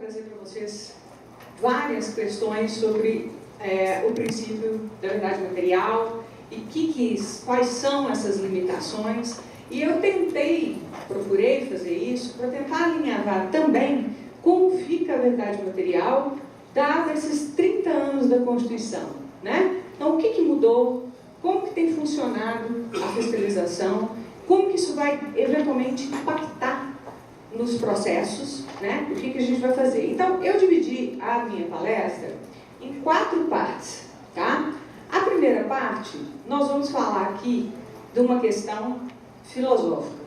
trazer para vocês várias questões sobre o princípio da verdade material e quais são essas limitações. E eu procurei fazer isso para tentar alinhavar também como fica a verdade material dados esses 30 anos da Constituição, né? Então, o que mudou? Como que tem funcionado a fiscalização? Como que isso vai, eventualmente, impactar nos processos, né? O que a gente vai fazer? Então, eu dividi a minha palestra em 4 partes, tá? A primeira parte, nós vamos falar aqui de uma questão filosófica,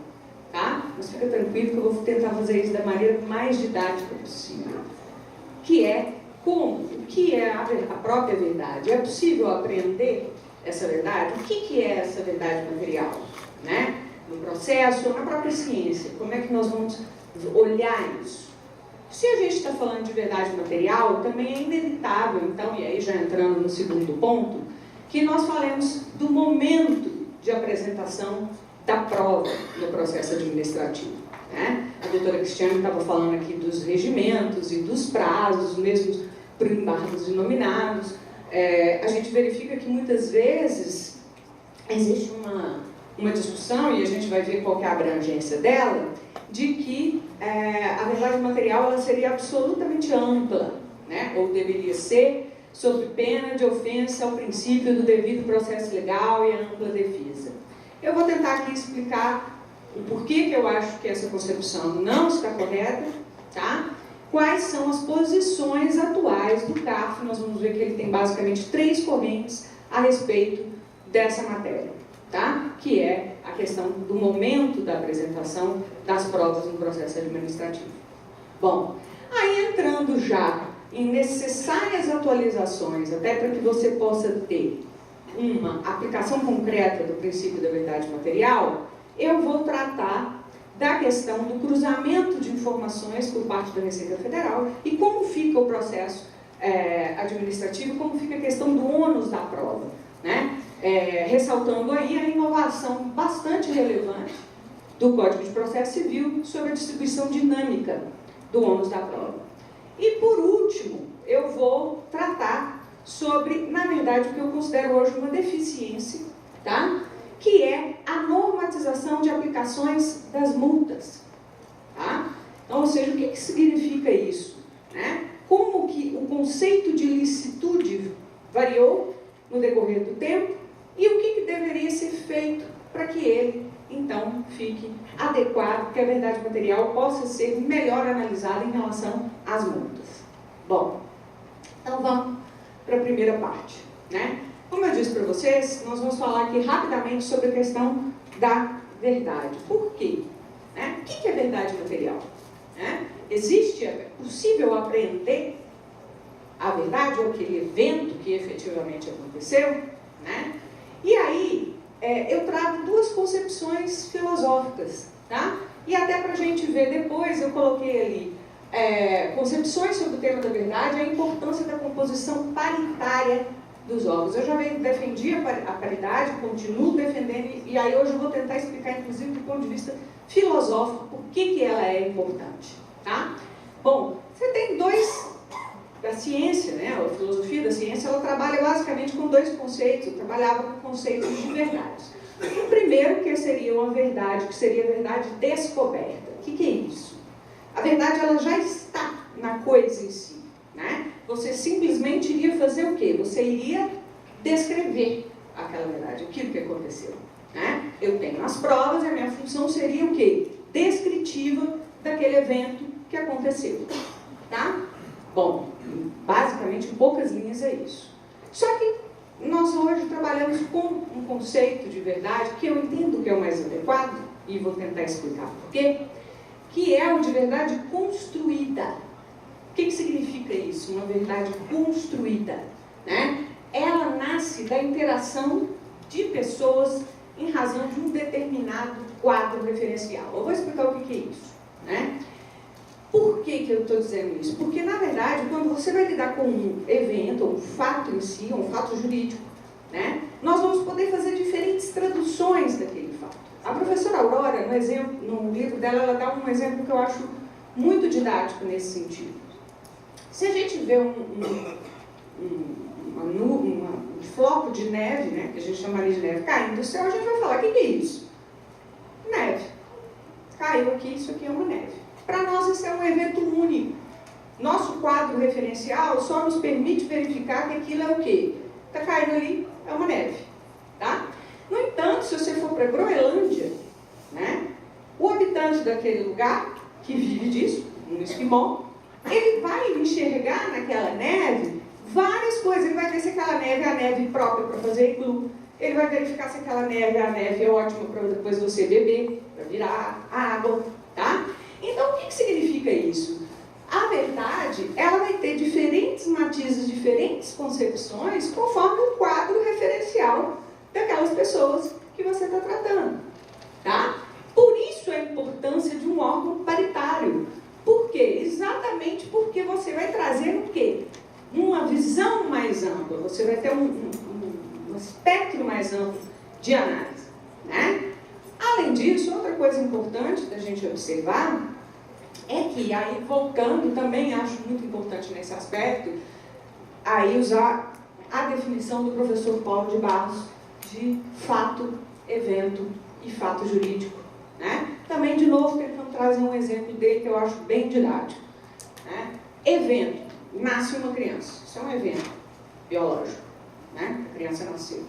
tá? Mas fica tranquilo que eu vou tentar fazer isso da maneira mais didática possível, que é o que é a própria verdade? É possível aprender essa verdade? O que é essa verdade material, né? No processo ou na própria ciência? Como é que nós vamos olhar isso? Se a gente está falando de verdade material, também é inevitável, então, e aí já entrando no segundo ponto, que nós falemos do momento de apresentação da prova no processo administrativo, né? A doutora Cristiane estava falando aqui dos regimentos e dos prazos, mesmo primárdios e nominados. A gente verifica que muitas vezes existe uma discussão, e a gente vai ver qual que é a abrangência dela, de que a verdade material ela seria absolutamente ampla, né? Ou deveria ser, sob pena de ofensa ao princípio do devido processo legal e à ampla defesa. Eu vou tentar aqui explicar o porquê que eu acho que essa concepção não está correta, tá? Quais são as posições atuais do CARF. Nós vamos ver que ele tem basicamente 3 correntes a respeito dessa matéria, tá? Que é a questão do momento da apresentação das provas no processo administrativo. Bom, aí entrando já em necessárias atualizações, até para que você possa ter uma aplicação concreta do princípio da verdade material, eu vou tratar da questão do cruzamento de informações por parte da Receita Federal e como fica o processo administrativo, como fica a questão do ônus da prova, né? Ressaltando aí a inovação bastante relevante do Código de Processo Civil sobre a distribuição dinâmica do ônus da prova. E por último, eu vou tratar sobre, na verdade, o que eu considero hoje uma deficiência, tá? Que é a normatização de aplicações das multas, tá? Então, ou seja, o que significa isso, né? Como que o conceito de licitude variou no decorrer do tempo e o que deveria ser feito para que ele, então, fique adequado, que a verdade material possa ser melhor analisada em relação às multas. Bom, então vamos para a primeira parte, né? Como eu disse para vocês, nós vamos falar aqui rapidamente sobre a questão da verdade. Por quê? Né? O que é verdade material? Né? É possível apreender a verdade ou aquele evento que efetivamente aconteceu? Né? E aí, eu trago 2 concepções filosóficas, tá? E até para a gente ver depois, eu coloquei ali concepções sobre o tema da verdade e a importância da composição paritária dos órgãos. Eu já defendi a paridade, continuo defendendo, e aí hoje eu vou tentar explicar, inclusive, do ponto de vista filosófico, por que ela é importante, tá? Bom, você tem da ciência, né? A filosofia da ciência, ela trabalha basicamente com 2 conceitos. Eu trabalhava com conceitos de verdades. O primeiro, que seria uma verdade, que seria a verdade descoberta. O que é isso? A verdade, ela já está na coisa em si, né? Você simplesmente iria fazer o quê? Você iria descrever aquela verdade, aquilo que aconteceu, né? Eu tenho as provas e a minha função seria o quê? Descritiva daquele evento que aconteceu, tá? Bom, basicamente, em poucas linhas é isso. Só que nós hoje trabalhamos com um conceito de verdade que eu entendo que é o mais adequado, e vou tentar explicar por quê, que é o de verdade construída. O que significa isso? Uma verdade construída, né? Ela nasce da interação de pessoas em razão de um determinado quadro referencial. Eu vou explicar o que é isso, né? Por que eu estou dizendo isso? Porque, na verdade, quando você vai lidar com um evento, um fato em si, um fato jurídico, né? Nós vamos poder fazer diferentes traduções daquele fato. A professora Aurora, no livro dela, ela dá um exemplo que eu acho muito didático nesse sentido. Se a gente vê um floco de neve, né, que a gente chamaria de neve, caindo do céu, a gente vai falar, o que é isso? Neve. Caiu aqui, isso aqui é uma neve. Para nós, isso é um evento único. Nosso quadro referencial só nos permite verificar que aquilo é o quê? Está caindo ali, é uma neve. Tá? No entanto, se você for para a Groenlândia, né, o habitante daquele lugar, que vive disso, um esquimó, ele vai enxergar naquela neve várias coisas. Ele vai ver se aquela neve é a neve própria para fazer iglu. Ele vai verificar se aquela neve é ótima para depois você beber, para virar água, tá? Então, o que significa isso? A verdade, ela vai ter diferentes matizes, diferentes concepções, conforme o quadro referencial daquelas pessoas que você está tratando, tá? Por isso a importância de um órgão paritário. Por quê? Exatamente porque você vai trazer o quê? Uma visão mais ampla, você vai ter um espectro mais amplo de análise, né? Além disso, outra coisa importante da gente observar é que, aí voltando, também acho muito importante nesse aspecto, aí usar a definição do professor Paulo de Barros de fato, evento e fato jurídico, né? Também, de novo, tentando trazer um exemplo dele que eu acho bem didático, né? Evento, nasce uma criança, isso é um evento biológico, né? A criança nasceu.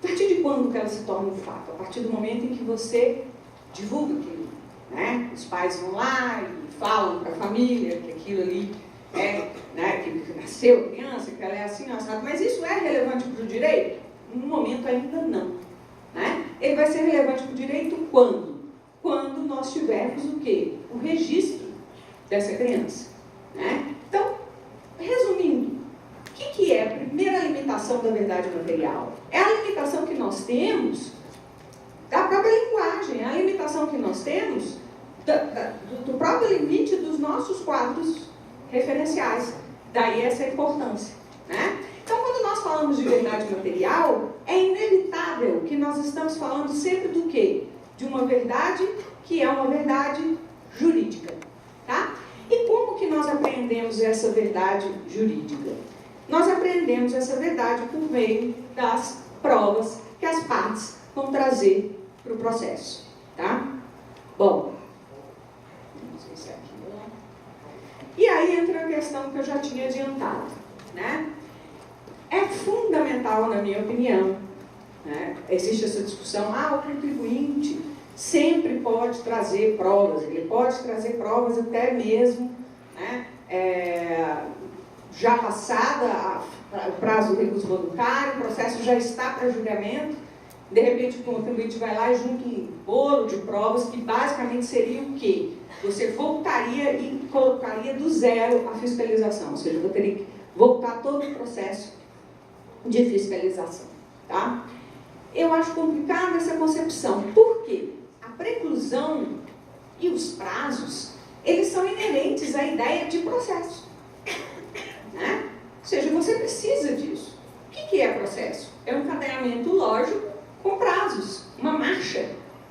A partir de quando que ela se torna um fato? A partir do momento em que você divulga aquilo, né? Os pais vão lá e falam para a família que aquilo ali é, né, que nasceu a criança, que ela é assim, assado. Mas isso é relevante para o direito? No momento ainda não, né? Ele vai ser relevante para o direito quando? Quando nós tivermos o quê? O registro dessa criança, né? Então, resumindo, o que é a primeira limitação da verdade material? É a limitação que nós temos da própria linguagem, é a limitação que nós temos do próprio limite dos nossos quadros referenciais. Daí essa importância, né? Então, quando nós falamos de verdade material, é inevitável que nós estamos falando sempre do quê? De uma verdade que é uma verdade jurídica, tá? E como que nós aprendemos essa verdade jurídica? Nós aprendemos essa verdade por meio das provas que as partes vão trazer para o processo, tá? Bom, não sei se é aqui ou não. E aí entra a questão que eu já tinha adiantado, né? É fundamental, na minha opinião, né? Existe essa discussão, o contribuinte sempre pode trazer provas, ele pode trazer provas até mesmo, né, já passada o prazo do recurso voluntário, o processo já está para julgamento, de repente o contribuinte vai lá e junta um bolo de provas que basicamente seria o quê? Você voltaria e colocaria do zero a fiscalização, ou seja, você teria que voltar todo o processo de fiscalização, tá? Eu acho complicada essa concepção. Por quê? A preclusão e os prazos, eles são inerentes à ideia de processo, né? Ou seja, você precisa disso. O que é processo? É um cadeamento lógico com prazos, uma marcha,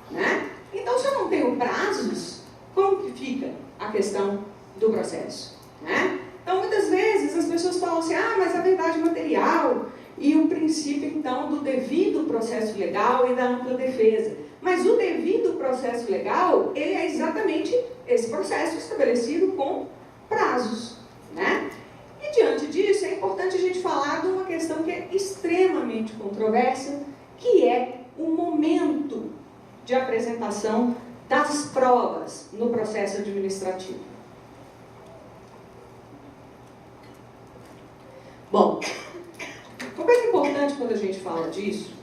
né? Então, se eu não tenho prazos, como que fica a questão do processo, né? Então, muitas vezes as pessoas falam assim, mas a verdade material e o princípio, então, do devido processo legal e da ampla defesa. Mas o devido processo legal, ele é exatamente esse processo estabelecido com prazos, né? E diante disso, é importante a gente falar de uma questão que é extremamente controversa, que é o momento de apresentação das provas no processo administrativo. Bom, uma coisa importante quando a gente fala disso,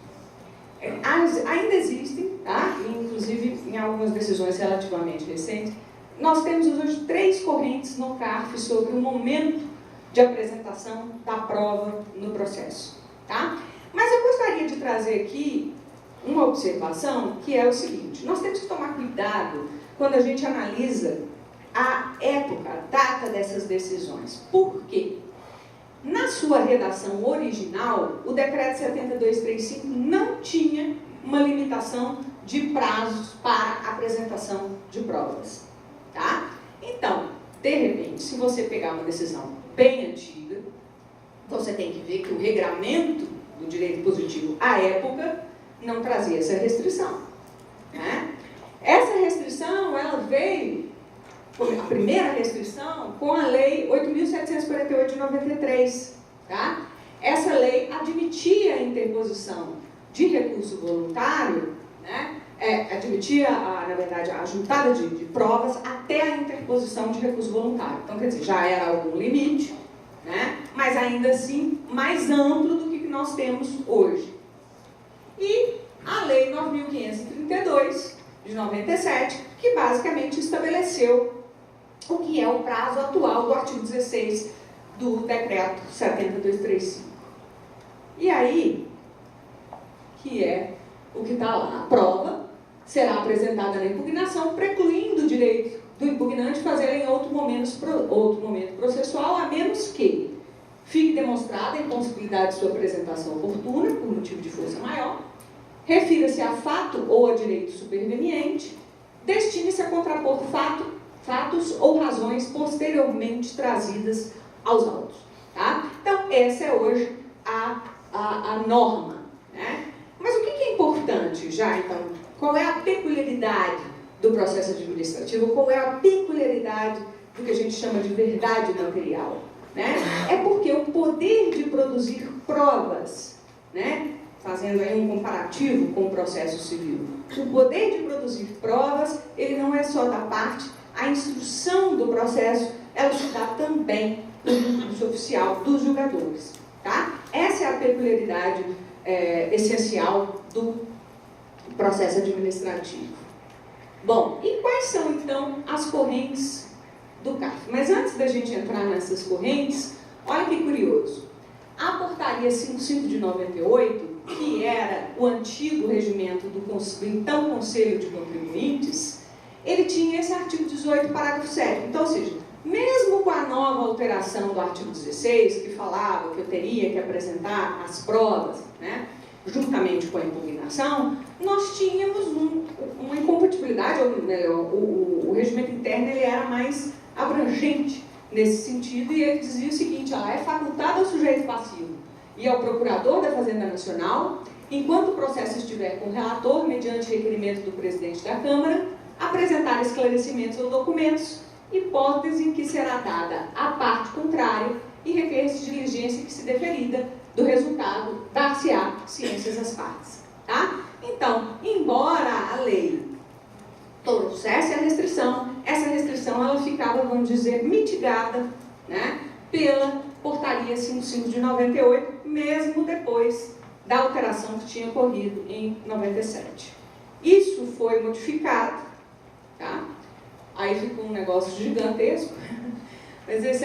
ainda existem, tá? Inclusive em algumas decisões relativamente recentes, nós temos hoje 3 correntes no CARF sobre o momento de apresentação da prova no processo, tá? Mas eu gostaria de trazer aqui uma observação que é o seguinte: nós temos que tomar cuidado quando a gente analisa a época, a data dessas decisões. Por quê? Na sua redação original, o decreto 7235 não tinha uma limitação de prazos para apresentação de provas, tá? Então, de repente, se você pegar uma decisão bem antiga, você tem que ver que o regramento do direito positivo à época não trazia essa restrição, né? Essa restrição, ela veio, a primeira restrição, com a Lei 8.748 de 93, tá? Essa lei admitia a interposição de recurso voluntário, né? Admitia, na verdade, a juntada de provas até a interposição de recurso voluntário. Então, quer dizer, já era algum limite, né? Mas ainda assim mais amplo do que nós temos hoje. E a Lei 9.532 de 97, que basicamente estabeleceu o que é o prazo atual do artigo 16 do Decreto 70.235. E aí, que é o que está lá, a prova será apresentada na impugnação, precluindo o direito do impugnante fazê-la em outro momento processual, a menos que fique demonstrada a impossibilidade de sua apresentação oportuna, por motivo de força maior, refira-se a fato ou a direito superveniente, destine-se a contrapor fatos ou razões posteriormente trazidas aos autos. Tá? Então, essa é hoje a norma, né? Mas o que é importante já, então? Qual é a peculiaridade do processo administrativo? Qual é a peculiaridade do que a gente chama de verdade material? Né? É porque o poder de produzir provas, né? Fazendo aí um comparativo com o processo civil, o poder de produzir provas, ele não é só da parte, a instrução do processo, ela se dá também no curso oficial dos julgadores. Tá? Essa é a peculiaridade essencial do processo administrativo. Bom, e quais são então as correntes do CARF? Mas antes da gente entrar nessas correntes, olha que curioso. A portaria 55 de 98, que era o antigo regimento do então Conselho de Contribuintes, ele tinha esse artigo 18, parágrafo 7º. Então, ou seja, mesmo com a nova alteração do artigo 16, que falava que eu teria que apresentar as provas, né, juntamente com a impugnação, nós tínhamos uma incompatibilidade, o regimento interno ele era mais abrangente nesse sentido, e ele dizia o seguinte: é facultado ao sujeito passivo e ao procurador da Fazenda Nacional, enquanto o processo estiver com o relator, mediante requerimento do presidente da Câmara, apresentar esclarecimentos ou documentos, hipótese em que será dada à parte contrária e requer-se diligência que se deferida do resultado, dar-se-á ciências às partes. Tá? Então, embora a lei trouxesse a restrição, essa restrição ela ficava, vamos dizer, mitigada, né, pela portaria 55 de 98, mesmo depois da alteração que tinha ocorrido em 97. Isso foi modificado, tá? Aí ficou um negócio gigantesco, mas antes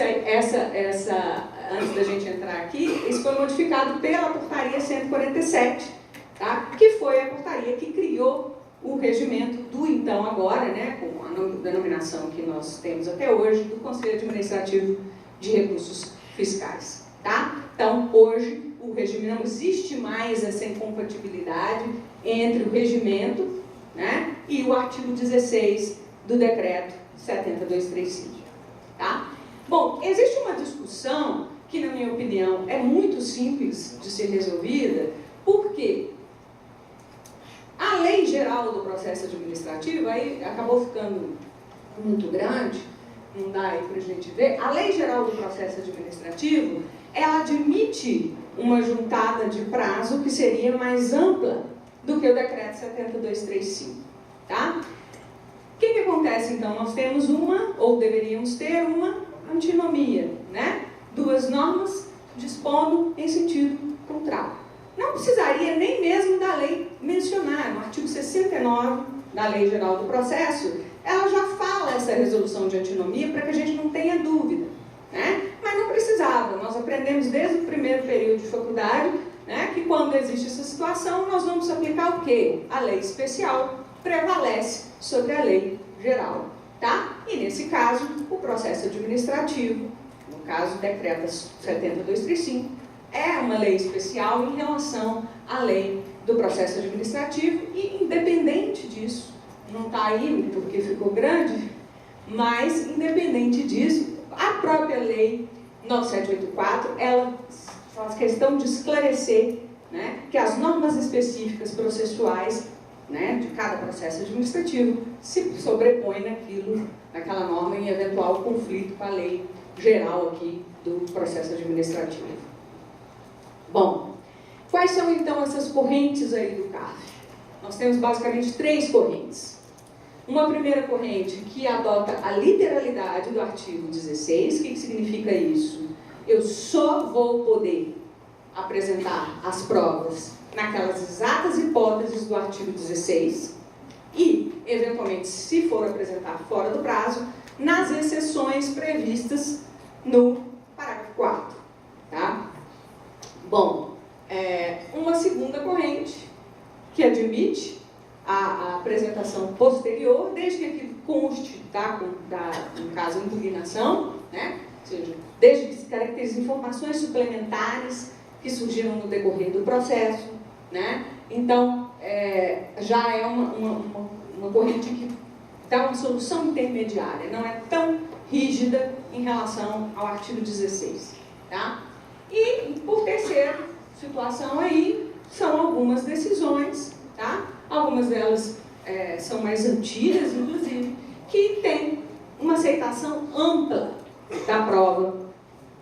da gente entrar aqui, isso foi modificado pela portaria 147, tá? Que foi a portaria que criou o regimento do então agora, né, com a denominação que nós temos até hoje, do Conselho Administrativo de Recursos Fiscais. Tá? Então, hoje, o regime não existe mais essa incompatibilidade entre o regimento, né, e o artigo 16 do Decreto 70.235. Tá? Bom, existe uma discussão que, na minha opinião, é muito simples de ser resolvida, porque a Lei Geral do Processo Administrativo, aí acabou ficando muito grande, não dá aí para a gente ver. A Lei Geral do Processo Administrativo, ela admite uma juntada de prazo que seria mais ampla do que o Decreto 70.235. Tá? O que acontece, então? Nós temos ou deveríamos ter uma antinomia, né? Duas normas dispondo em sentido contrário. Não precisaria nem mesmo da lei mencionar. No artigo 69 da Lei Geral do Processo, ela já fala essa resolução de antinomia para que a gente não tenha dúvida, né? Mas não precisava. Nós aprendemos desde o primeiro período de faculdade, né, que quando existe essa situação, nós vamos aplicar o quê? A lei especial prevalece sobre a lei geral, tá? E nesse caso, o processo administrativo, no caso, o Decreto 70.235, é uma lei especial em relação à lei do processo administrativo e, independente disso, não está aí porque ficou grande, Mas, independente disso, a própria lei 9784, ela faz questão de esclarecer, né, que as normas específicas processuais, né, de cada processo administrativo se sobrepõem naquela norma em eventual conflito com a lei geral aqui do processo administrativo. Bom, quais são então essas correntes aí do CARF? Nós temos basicamente 3 correntes. Uma primeira corrente que adota a literalidade do artigo 16. O que significa isso? Eu só vou poder apresentar as provas naquelas exatas hipóteses do artigo 16 e, eventualmente, se for apresentar fora do prazo, nas exceções previstas no parágrafo 4º. Tá? Bom, uma segunda corrente que admite a apresentação posterior, desde que aquilo conste, tá, no caso, impugnação, né? Ou seja, desde que se caracterize informações suplementares que surgiram no decorrer do processo, né? Então, já é uma corrente que dá uma solução intermediária, não é tão rígida em relação ao artigo 16. Tá? E, por terceira situação aí, são algumas decisões, tá? Algumas delas são mais antigas, inclusive, que têm uma aceitação ampla da prova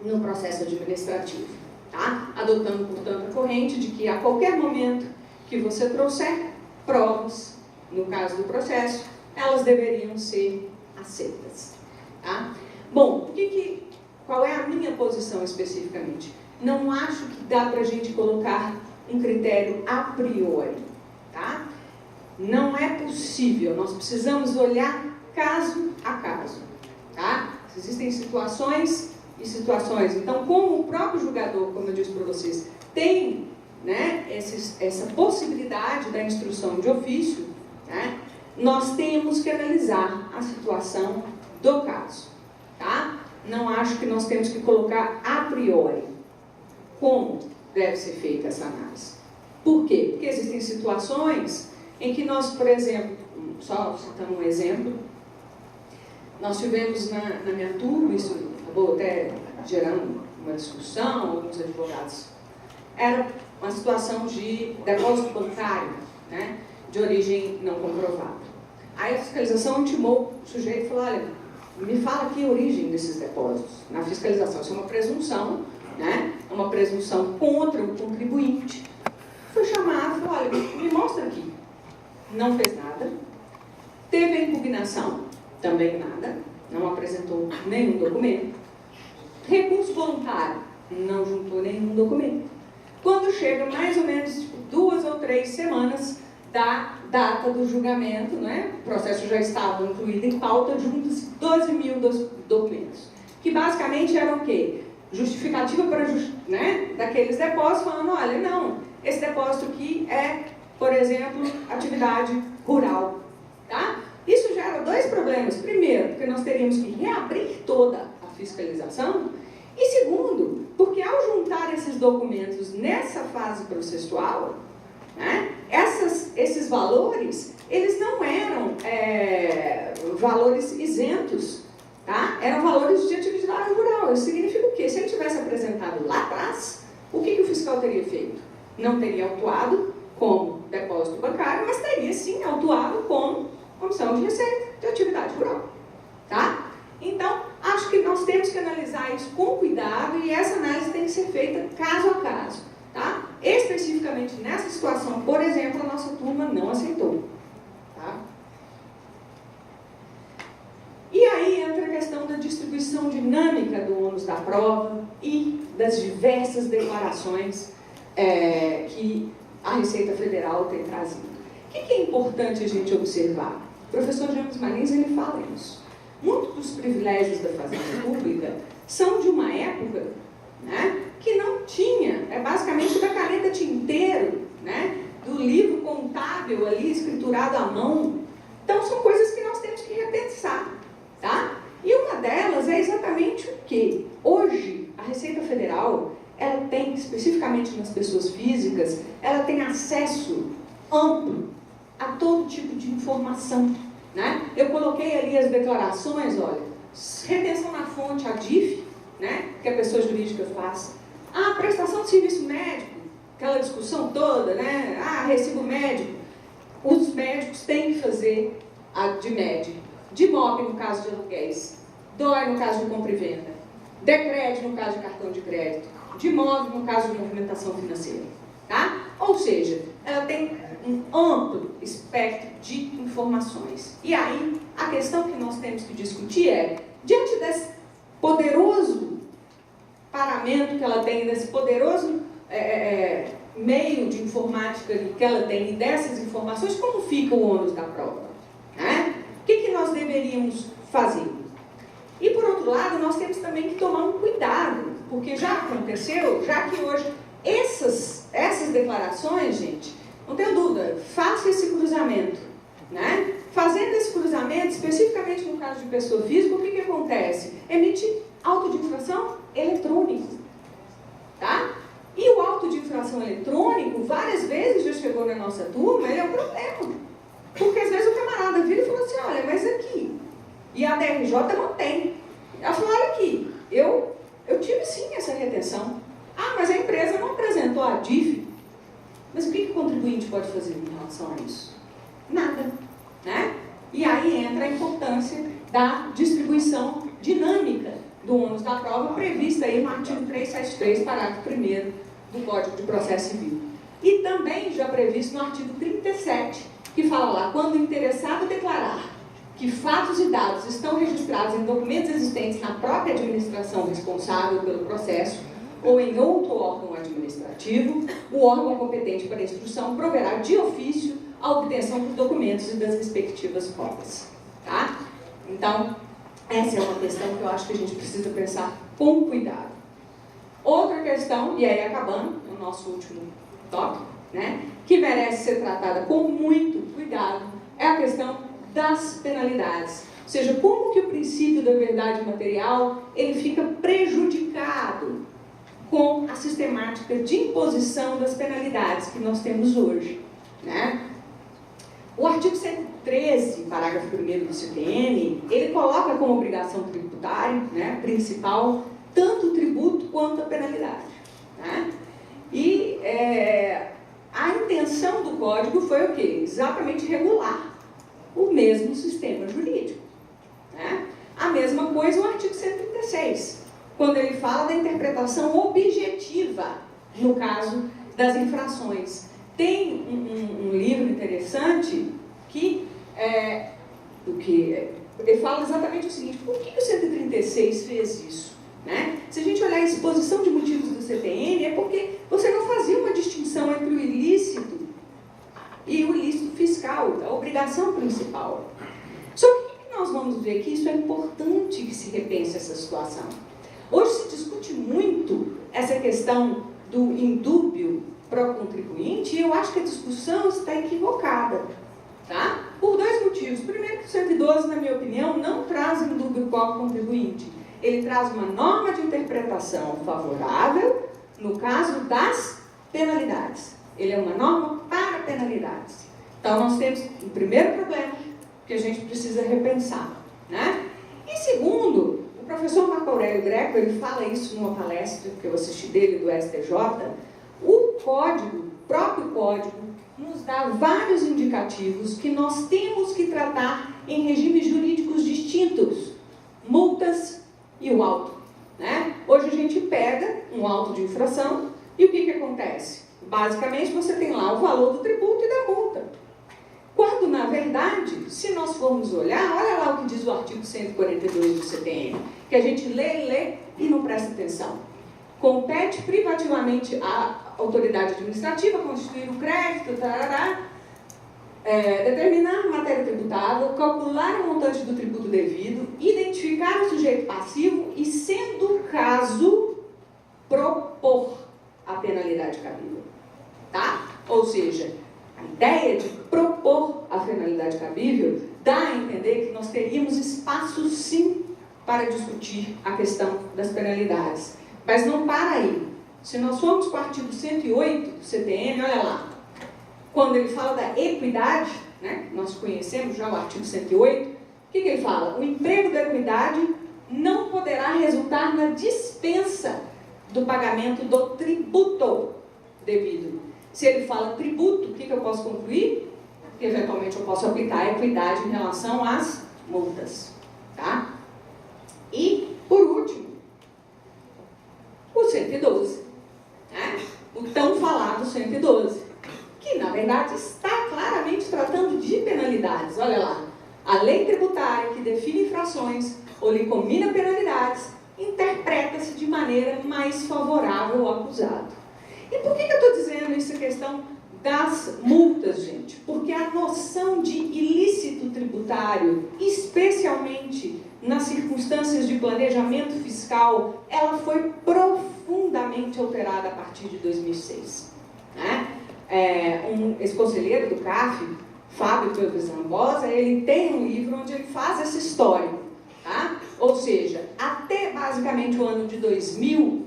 no processo administrativo. Tá? Adotando, portanto, a corrente de que a qualquer momento que você trouxer provas, no caso do processo, elas deveriam ser aceitas. Tá? Bom, qual é a minha posição especificamente? Não acho que dá para a gente colocar um critério a priori. Tá? Não é possível, nós precisamos olhar caso a caso. Tá? Existem situações e situações. Então, como o próprio julgador, como eu disse para vocês, tem, né, essa possibilidade da instrução de ofício, né, nós temos que analisar a situação do caso. Tá? Não acho que nós temos que colocar a priori como deve ser feita essa análise. Por quê? Porque existem situações em que nós, por exemplo, só citando um exemplo, nós tivemos na minha turma, isso acabou até gerando uma discussão, alguns advogados, era uma situação de depósito bancário, né, de origem não comprovada. Aí a fiscalização intimou o sujeito e falou, olha, me fala aqui a origem desses depósitos. Na fiscalização, isso é uma presunção, né, é uma presunção contra o contribuinte. Foi chamado e falou, olha, me mostra aqui. Não fez nada. Teve a impugnação, também nada, não apresentou nenhum documento. Recurso voluntário, não juntou nenhum documento. Quando chega mais ou menos 2 ou 3 semanas da data do julgamento, né, o processo já estava incluído em pauta, juntos 12 mil documentos, que basicamente eram o quê? Justificativa para, né, daqueles depósitos, falando, olha, não, esse depósito aqui é, por exemplo, atividade rural. Tá? Isso gera 2 problemas. Primeiro, porque nós teríamos que reabrir toda a fiscalização. E segundo, porque ao juntar esses documentos nessa fase processual, né, esses valores, eles não eram valores isentos, tá? Eram valores de atividade rural. Isso significa o quê? Se ele tivesse apresentado lá atrás, o que o fiscal teria feito? Não teria autuado como depósito bancário, mas teria sim autuado como comissão de receita de atividade rural. Tá? Então, acho que nós temos que analisar isso com cuidado e essa análise tem que ser feita caso a caso. Tá? Especificamente nessa situação, por exemplo, a nossa turma não aceitou. Tá? E aí entra a questão da distribuição dinâmica do ônus da prova e das diversas declarações que a Receita Federal tem trazido. O que é importante a gente observar? O professor James Marins, ele fala isso. Muitos dos privilégios da Fazenda Pública são de uma época, né, que não tinha, basicamente da caneta tinteiro, né, do livro contábil ali, escriturado à mão. Então, são coisas que nós temos que repensar. Tá? E uma delas é exatamente o que? Hoje, a Receita Federal, ela tem, especificamente nas pessoas físicas, ela tem acesso amplo a todo tipo de informação né? Eu coloquei ali as declarações, olha, retenção na fonte, a DIF, né? Que a pessoa jurídica faz. Ah, prestação de serviço médico, aquela discussão toda, né? Ah, recibo médico. Os médicos têm que fazer a DMED. DMOP no caso de aluguéis, DOI no caso de compra e venda, DECRED no caso de cartão de crédito, DMOV no caso de movimentação financeira. Tá? Ou seja, ela tem um amplo espectro de informações. E aí, a questão que nós temos que discutir é, diante desse poderoso paramento que ela tem, desse poderoso meio de informática que ela tem e dessas informações, como fica o ônus da prova? Né? O que nós deveríamos fazer? E, por outro lado, nós temos também que tomar um cuidado, porque já aconteceu, já que hoje essas declarações, gente, não tenho dúvida, faça esse cruzamento, né? Fazendo esse cruzamento, especificamente no caso de pessoa física, o que acontece? Emite auto de infração eletrônico, tá? E o auto de infração eletrônico, várias vezes já chegou na nossa turma, ele é um problema. Porque às vezes o camarada vira e fala assim, olha, mas aqui, e a DRJ mantém. Ela falou, olha aqui, eu tive sim essa retenção. Ah, mas a empresa não apresentou a DIF. Mas o que o contribuinte pode fazer em relação a isso? Nada, né? E aí entra a importância da distribuição dinâmica do ônus da prova, prevista aí no artigo 373, parágrafo 1º do Código de Processo Civil. E também já previsto no artigo 37, que fala lá, quando o interessado declarar que fatos e dados estão registrados em documentos existentes na própria administração responsável pelo processo ou em outro órgão administrativo, o órgão competente para a instrução proverá de ofício a obtenção dos documentos e das respectivas cópias. Tá? Então, essa é uma questão que eu acho que a gente precisa pensar com cuidado. Outra questão, e aí acabando, o nosso último tópico, né, que merece ser tratada com muito cuidado, é a questão das penalidades. Ou seja, como que o princípio da verdade material ele fica prejudicado com a sistemática de imposição das penalidades que nós temos hoje, né? O artigo 113, parágrafo 1º do CTN, ele coloca como obrigação tributária, né, principal, tanto o tributo quanto a penalidade, né? E a intenção do Código foi o quê? Exatamente regular o mesmo sistema jurídico, né? A mesma coisa o artigo 136, quando ele fala da interpretação objetiva, no caso das infrações. Tem um livro interessante que ele fala exatamente o seguinte, por que o 136 fez isso? Né? Se a gente olhar a exposição de motivos do CTN, é porque você não fazia uma distinção entre o ilícito e o ilícito fiscal, a obrigação principal. Só que o que nós vamos ver que isso é importante que se repense essa situação. Hoje se discute muito essa questão do indúbio para o contribuinte e eu acho que a discussão está equivocada, tá? Por dois motivos. Primeiro, que o 112, na minha opinião, não traz indúbio para o contribuinte. Ele traz uma norma de interpretação favorável no caso das penalidades. Ele é uma norma para penalidades. Então, nós temos um primeiro problema que a gente precisa repensar, né? E segundo, o professor Marco Aurélio Greco, ele fala isso numa palestra que eu assisti dele do STJ, o próprio código, nos dá vários indicativos que nós temos que tratar em regimes jurídicos distintos, multas e o auto, né? Hoje a gente pega um auto de infração e o que acontece? Basicamente você tem lá o valor do tributo e da multa. Quando, na verdade, se nós formos olhar, olha lá o que diz o artigo 142 do CTN, que a gente lê e não presta atenção. Compete privativamente à autoridade administrativa constituir o crédito, determinar a matéria tributável, calcular o montante do tributo devido, identificar o sujeito passivo e, sendo o caso, propor a penalidade cabível. Tá? Ou seja, a ideia de propor a penalidade cabível dá a entender que nós teríamos espaço, sim, para discutir a questão das penalidades. Mas não para aí. Se nós formos para o artigo 108 do CTN, olha lá, quando ele fala da equidade, né? Nós conhecemos já o artigo 108. O que ele fala? O emprego da equidade não poderá resultar na dispensa do pagamento do tributo devido. Se ele fala tributo, o que eu posso concluir? Que eventualmente eu posso aplicar a equidade em relação às multas. Tá? E, por último, o 112. Né? O tão falado 112. Que, na verdade, está claramente tratando de penalidades. Olha lá. A lei tributária que define infrações ou lhe combina penalidades interpreta-se de maneira mais favorável ao acusado. E por que eu estou dizendo essa questão das multas, gente? Porque a noção de ilícito tributário, especialmente nas circunstâncias de planejamento fiscal, ela foi profundamente alterada a partir de 2006. Né? Esse conselheiro do CARF, Fábio Teodoro Zambosa, ele tem um livro onde ele faz essa história. Tá? Ou seja, até basicamente o ano de 2000,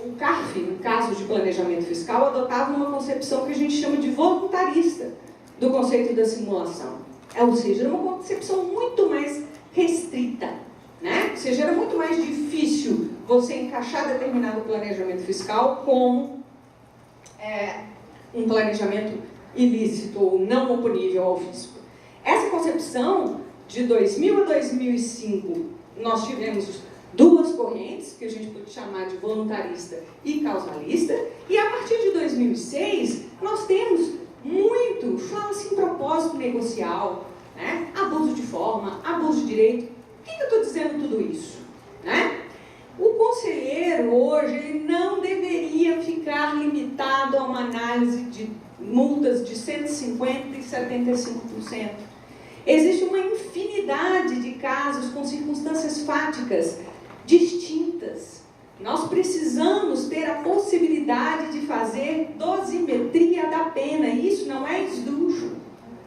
o CARF, no caso de planejamento fiscal, adotava uma concepção que a gente chama de voluntarista do conceito da simulação. Ou seja, era uma concepção muito mais restrita. Né? Ou seja, era muito mais difícil você encaixar determinado planejamento fiscal com um planejamento ilícito ou não oponível ao fisco. Essa concepção, de 2000 a 2005, nós tivemos duas correntes, que a gente pode chamar de voluntarista e causalista, e a partir de 2006, nós temos muito, fala-se em propósito negocial, né? Abuso de forma, abuso de direito. Por que eu estou dizendo tudo isso? Né? O conselheiro, hoje, ele não deveria ficar limitado a uma análise de multas de 150% e 75%. Existe uma infinidade de casos com circunstâncias fáticas distintas. Nós precisamos ter a possibilidade de fazer dosimetria da pena. Isso não é esdrúxulo.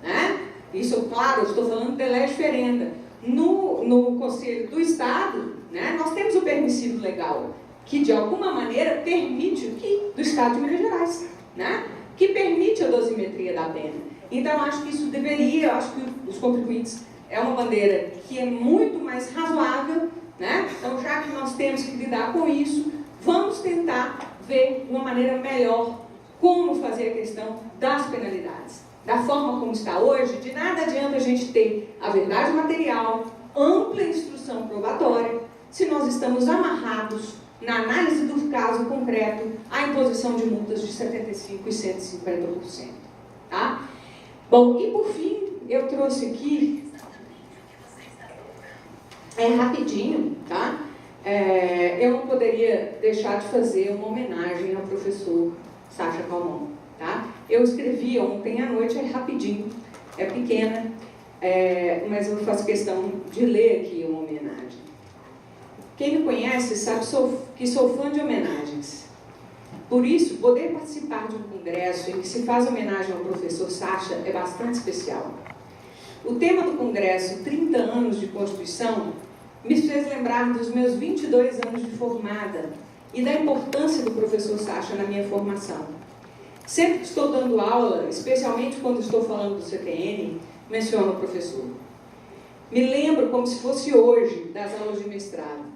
Né? Isso, claro, eu estou falando de lege ferenda. No Conselho do Estado, né, nós temos o permissivo legal, que de alguma maneira permite, do Estado de Minas Gerais, né, que permite a dosimetria da pena. Então, acho que isso deveria, acho que os contribuintes é uma bandeira que é muito mais razoável, né? Então, já que nós temos que lidar com isso, vamos tentar ver de uma maneira melhor como fazer a questão das penalidades. Da forma como está hoje, de nada adianta a gente ter a verdade material, ampla instrução probatória, se nós estamos amarrados na análise do caso concreto à imposição de multas de 75% e 150%. Tá? Bom, e por fim, eu trouxe aqui, rapidinho, tá? Eu não poderia deixar de fazer uma homenagem ao professor Sacha Calmon, tá? Eu escrevi ontem à noite, é rapidinho, é pequena, mas eu faço questão de ler aqui uma homenagem. Quem me conhece sabe que sou fã de homenagens. Por isso, poder participar de um congresso em que se faz homenagem ao professor Sacha é bastante especial. O tema do congresso, 30 anos de Constituição, me fez lembrar dos meus 22 anos de formada e da importância do professor Sacha na minha formação. Sempre que estou dando aula, especialmente quando estou falando do CTN, menciono o professor. Me lembro como se fosse hoje, das aulas de mestrado.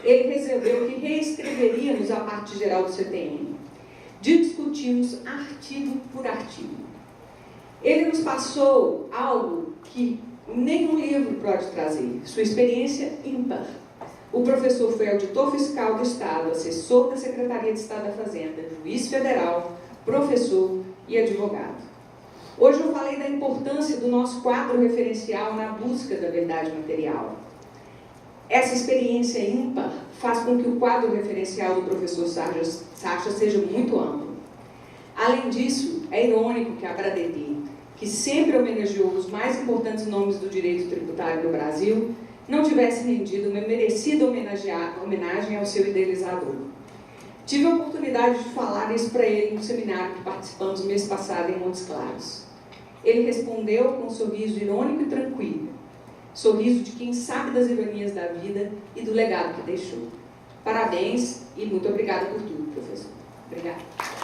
Ele resolveu que reescreveríamos a parte geral do CTN. Discutimos artigo por artigo. Ele nos passou algo que nenhum livro pode trazer, sua experiência ímpar. O professor foi auditor fiscal do Estado, assessor da Secretaria de Estado da Fazenda, juiz federal, professor e advogado. Hoje eu falei da importância do nosso quadro referencial na busca da verdade material. Essa experiência ímpar faz com que o quadro referencial do professor Sacha seja muito amplo. Além disso, é irônico que a Abradedi, que sempre homenageou os mais importantes nomes do direito tributário do Brasil, não tivesse rendido uma merecida homenagem ao seu idealizador. Tive a oportunidade de falar isso para ele no seminário que participamos no mês passado em Montes Claros. Ele respondeu com um sorriso irônico e tranquilo, sorriso de quem sabe das ironias da vida e do legado que deixou. Parabéns e muito obrigada por tudo, professor. Obrigada.